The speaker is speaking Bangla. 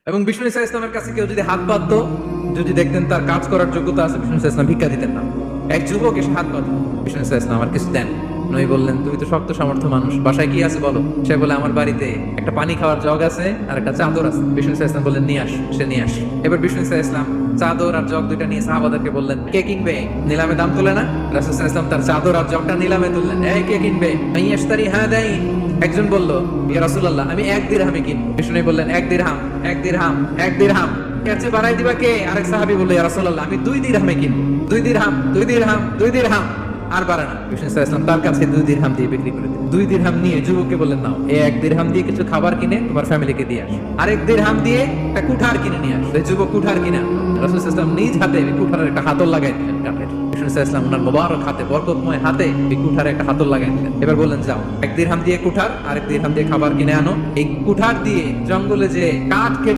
এবং বিষ্ণু ইসা ইসলামের কাছে কেউ যদি হাত পাততো, যদি দেখতেন তার কাজ করার যোগ্যতা আছে, বিষ্ণু ইসা ইসলাম ভিক্ষা দিতেন না। এক যুবক এসে হাত পাতলো, বিষ্ণু ইসা ইসলাম আমার কিছু দেন। নবী বললেন, তুমি তো শক্ত সামর্থ্য মানুষ, বাসায় কি আছে বলো। সে বলে, আমার বাড়িতে একটা পানি খাওয়ার জগ আছে আর একটা চাদর আছে। বিষ্ণু ইসা ইসলাম বললেন, নিয়ে আস। সে নিয়ে আস। এবার বিষ্ণু ইসা ইসলাম চাদর আর জগ দুইটা নিয়ে সাহাবাদেরকে বললেন, কে কিনবে? নিলামে দাম তোলে না? রাসূল সাল্লাল্লাহু আলাইহি ওয়াসাল্লাম তার চাদর আর জগটা নিলামে তুললেন। এই কে কিনবে? মাইয়াশতারি হাদাইন। একজন বলল, ইয়া রাসূলুল্লাহ, আমি 1 দিরহামে কিনবো। বিষ্ণু বললেন, 1 দিরহাম, 1 দিরহাম, 1 দিরহাম। এর চেয়ে বাড়াই দিবা কে? আরেক সাহাবী বলল, ইয়া রাসূলুল্লাহ, আমি 2 দিরহামে কিনবো। 2 দিরহাম, 2 দিরহাম, 2 দিরহাম। আর বাড়ে না। বিষ্ণু সাল্লাল্লাহু আলাইহি ওয়াসাল্লাম তার কাছে 2 দিরহাম দিয়ে বিক্রি করে দিলেন। 2 দিরহাম নিয়ে যুবককে বললেন, নাও, এই 1 দিরহাম দিয়ে কিছু খাবার কিনে তোমার ফ্যামিলিকে দিয়ে আস। আরেক দিরহাম দিয়ে একটা কুঠার কিনে নিয়ে আস। এই যুবক কুঠার কিনা রাসূল সাল্লাল্লাহু আলাইহি ওয়াসাল্লাম নিজ হাতে কুঠারের একটা হাতল লাগাই দিলেন কাঠের। বিষ্ণু সাল্লাল্লাহু আলাইহি ওয়াসাল্লাম ওনার মোবারক হাতে, বরকতময় হাতে এই কুঠারে একটা হাতল লাগাই দিলেন। এবার বললেন, যাও, 1 দিরহাম দিয়ে কুঠার, আরেক দিরহাম দিয়ে খাবার কিনে আনো। এই কুঠার দিয়ে জঙ্গলে যে কাঠ